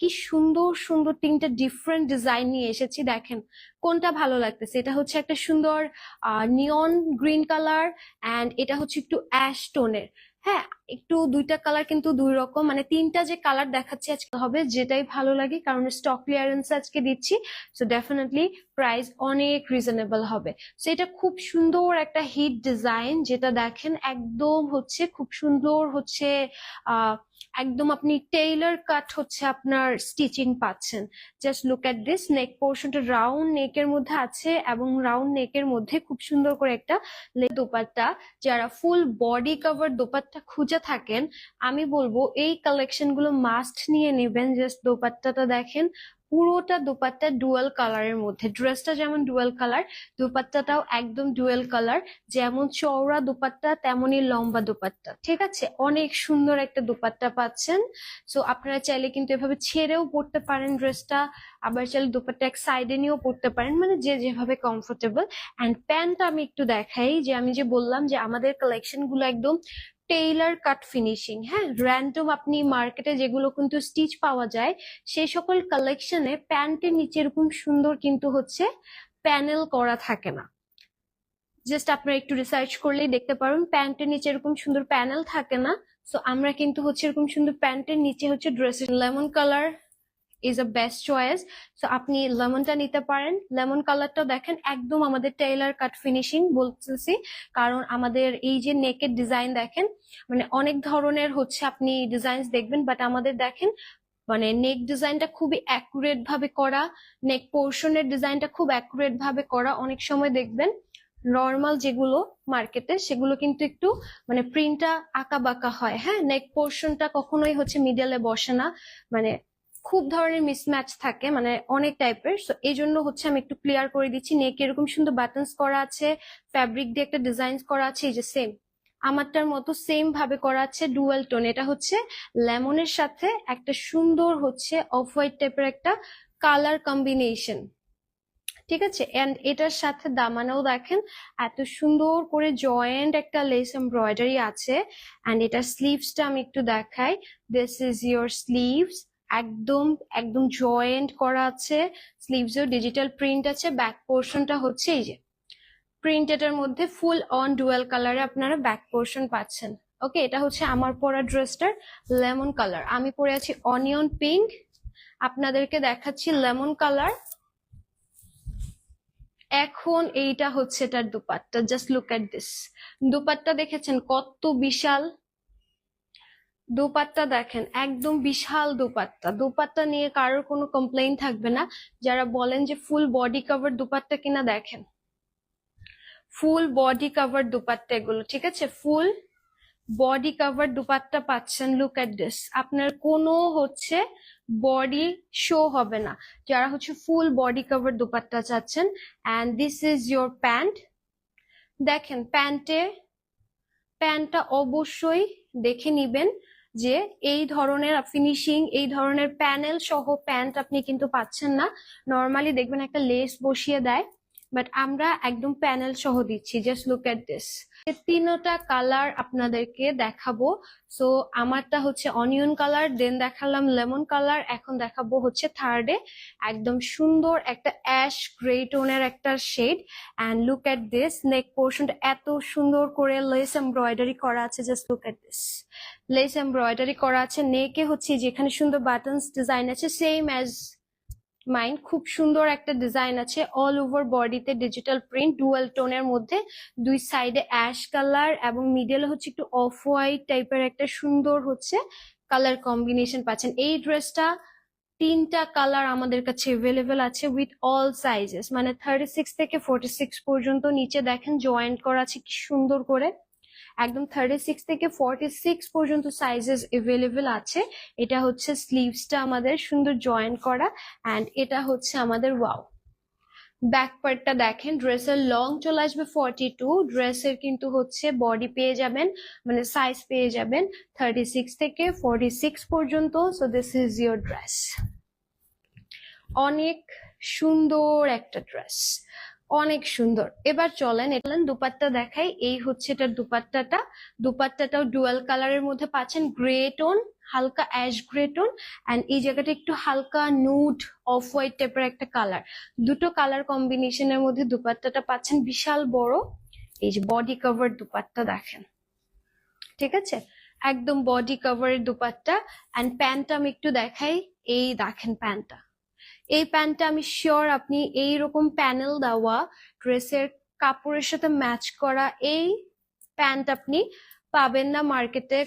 কি সুন্দর সুন্দর তিনটা ডিফারেন্ট ডিজাইন নিয়ে এসেছি। দেখেন কোনটা ভালো লাগতেছে। এটা হচ্ছে একটা সুন্দর নিয়ন গ্রিন কালার, অ্যান্ড এটা হচ্ছে একটু অ্যাশ টোনের। হ্যাঁ, একটু দুইটা কালার কিন্তু দুই রকম, মানে তিনটা যে কালার দেখাচ্ছি আজকে হবে যেটাই ভালো লাগে, কারণ স্টক ক্লিয়ারেন্স আজকে দিচ্ছি। সো ডেফিনেটলি প্রাইস অনেক রিজনেবল হবে। সো এটা খুব সুন্দর একটা হিট ডিজাইন, যেটা দেখেন একদম হচ্ছে খুব সুন্দর হচ্ছে একদম আপনি টেইলার কাট হচ্ছে আপনার স্টিচিং পাচ্ছেন। Just look at this, neck পোর্শনটা রাউন্ড নেকের মধ্যে আছে, এবং রাউন্ড নেকের মধ্যে খুব সুন্দর করে একটা দোপাট্টা। যারা ফুল বডি কভার দোপাট্টা খুঁজে থাকেন, আমি বলবো এই কালেকশন গুলো মাস্ট নিয়ে নেবেন। জাস্ট দোপাট্টাটা দেখেন, পুরোটা দোপাট্টা ডুয়াল কালারের মধ্যে। ড্রেসটা যেমন ডুয়াল কালার, দোপাট্টাটাও একদম ডুয়াল কালার। যেমন চওড়া দোপাট্টা তেমনই লম্বা দোপাট্টা, ঠিক আছে? অনেক সুন্দর একটা দোপাট্টা পাচ্ছেন। সো আপনারা চাইলে কিন্তু এভাবে ছেড়েও পরতে পারেন ড্রেসটা, আবার চাইলে দোপাট্টা এক সাইডে নিয়েও পরতে পারেন, মানে যে যেভাবে কমফোর্টেবল। অ্যান্ড প্যান্টটা আমি একটু দেখাই, যে আমি যে বললাম যে আমাদের কালেকশন গুলো একদম টেইলার কাট ফিনিশিং। হ্যাঁ, র্যান্ডম আপনি মার্কেটে যেগুলো কিন্তু স্টিচ পাওয়া যায়, সেই সকল কালেকশনে প্যান্টের নিচে এরকম সুন্দর কিন্তু হচ্ছে প্যানেল করা থাকে না। জাস্ট আপনারা একটু রিসার্চ করলেই দেখতে পারেন, প্যান্টের নিচে এরকম সুন্দর প্যানেল থাকে না। সো আমরা কিন্তু হচ্ছে এরকম সুন্দর প্যান্টের নিচে হচ্ছে ড্রেসের lemon colour is a best choice. So আপনি লেমনটা নিতে পারেন। লেমন কালারটাও দেখেন একদম আমাদের টেইলার কাট ফিনিশিং বলতেছি, কারণ আমাদের এই যে নেকের ডিজাইন দেখেন, মানে অনেক ধরনের হচ্ছে আপনি ডিজাইন দেখবেন, বাট আমাদের দেখেন মানে নেক ডিজাইনটা খুবই অ্যাকুরেট ভাবে করা, নেক পোর্শনের ডিজাইনটা খুব অ্যাকুরেট ভাবে করা। অনেক সময় দেখবেন নর্মাল যেগুলো মার্কেটে, সেগুলো কিন্তু একটু মানে প্রিন্টটা আঁকা বাঁকা হয়। হ্যাঁ, নেক পোর্শনটা কখনোই হচ্ছে মিডলে বসে না, মানে খুব ধরনের মিসম্যাচ থাকে, মানে অনেক টাইপের। সো এই জন্য হচ্ছে আমি একটু ক্লিয়ার করে দিচ্ছি। নেক এরকম সুন্দর বাটনস করা আছে, ফ্যাব্রিক দিয়ে একটা ডিজাইন করা আছে, এই যে সেম আমারটার মতো সেম ভাবে করা আছে ডুয়াল টোন। এটা হচ্ছে লেমনের সাথে একটা সুন্দর হচ্ছে অফ হোয়াইট টাইপের একটা কালার কম্বিনেশন, ঠিক আছে? এন্ড এটার সাথে দামানেও দেখেন এত সুন্দর করে জয়েন্ট একটা লেস এমব্রয়ডারি আছে। এন্ড এটার স্লিভসটা আমি একটু দেখাই, দিস ইজ ইয়োর স্লিভস। একদম একদম জয়েন্ট করা আছে, স্লিভসেও ডিজিটাল প্রিন্ট আছে। ব্যাক পোর্শনটা হচ্ছে এই যে প্রিন্টেডের মধ্যে ফুল অন ডুয়াল কালারে আপনারা ব্যাক পোর্শন পাচ্ছেন। ওকে, এটা হচ্ছে আমার পরা ড্রেসটার লেমন কালার। আমি পরে আছি অনিয়ন পিঙ্ক, আপনাদেরকে দেখাচ্ছি লেমন কালার। এখন এইটা হচ্ছে এটার dupatta, just look at this. Dupatta দেখেছেন কত বিশাল? দুপাট্টা দেখেন একদম বিশাল দুপাট্টা। দুপাট্টা নিয়ে কারোর কোনো কমপ্লেইন থাকবে না। যারা বলেন যে ফুল বডি কভার দুপাট্টা কিনা, দেখেন ফুল বডি কভার দুপাট্টা এগুলো, ঠিক আছে? ফুল বডি কভার দুপাট্টা পাচ্ছেন। লুক এট দিস, আপনার কোনো হচ্ছে বডি শো হবে না, যারা হচ্ছে ফুল বডি কভার দুপাট্টা চাচ্ছেন। And this is your pant. দেখেন প্যান্টটা অবশ্যই দেখে নিবেন যে এই ধরনের ফিনিশিং, এই ধরনের প্যানেল সহ প্যান্ট আপনি কিন্তু পাচ্ছেন না। নর্মালি দেখবেন একটা লেস বসিয়ে দেয়, বাট আমরা একদম প্যানেল সহ দিচ্ছি। Just look at this. তিনটা কালার আপনাদেরকে দেখাবো। সো আমারটা হচ্ছে অনিয়ন কালার, দেন দেখালাম লেমন কালার, এখন দেখাবো হচ্ছে থার্ডে একদম সুন্দর একটা অ্যাশ গ্রে টোনের একটা শেড। And look at this, neck পোর্শনটা এত সুন্দর করে লেস এমব্রয়ডারি করা আছে। Just look at this, lace embroidery করা আছে। নেকে হচ্ছে যেখানে সুন্দর বাটনস ডিজাইন আছে, সেম অ্যাজ মাইন, খুব সুন্দর একটা ডিজাইন আছে। অল ওভার বডিতে ডিজিটাল প্রিন্ট ডুয়াল টোনের মধ্যে, দুই সাইডে অ্যাশ কালার এবং মিডলে হচ্ছে একটু অফ হোয়াইট টাইপের একটা সুন্দর হচ্ছে কালার কম্বিনেশন পাচ্ছেন। এই ড্রেসটা তিনটা কালার আমাদের কাছে এভেলেবেল আছে উইথ অল সাইজেস, মানে 36 থেকে 46 পর্যন্ত। নিচে দেখেন জয়েন্ট করা আছে কি সুন্দর করে, একদম 36 থেকে 46 পর্যন্ত সাইজেস এভেলেবেল আছে। এটা হচ্ছে স্লিভসটা আমাদের সুন্দর জয়েন করা, অ্যান্ড এটা হচ্ছে আমাদের ওয়াও ব্যাক পার্টটা দেখেন। ড্রেসের লং চলে আসবে 42, ড্রেসের কিন্তু হচ্ছে বডি পেয়ে যাবেন, মানে সাইজ পেয়ে যাবেন 36 থেকে 46 পর্যন্ত। So this is your dress. অনেক সুন্দর একটা ড্রেস, অনেক সুন্দর। এবার চলেন দুপাট্টা দেখাই। এই হচ্ছে এটার দুপাট্টাটা। দুপাট্টাটাও ডুয়াল কালারের মধ্যে পাচ্ছেন, গ্রে টোন, হালকা অ্যাশ গ্রে টোন, এন্ড এই জায়গাটা একটু হালকা নুড অফ হোয়াইট টাইপের একটা কালার। দুটো কালার কম্বিনেশনের মধ্যে দুপাট্টাটা পাচ্ছেন, বিশাল বড়। এই যে বডি কভার দুপাট্টা দেখেন, ঠিক আছে, একদম বডি কভারের দুপাট্টা। এন্ড প্যান্টটা আমি একটু দেখাই। এই দেখেন প্যান্টটা, এই প্যান্টটা আমি শিওর আপনি এইরকম প্যানেল দেওয়া ড্রেসের কাপড়ের সাথে ম্যাচ করা এই প্যান্ট আপনি পাবেন না মার্কেটে।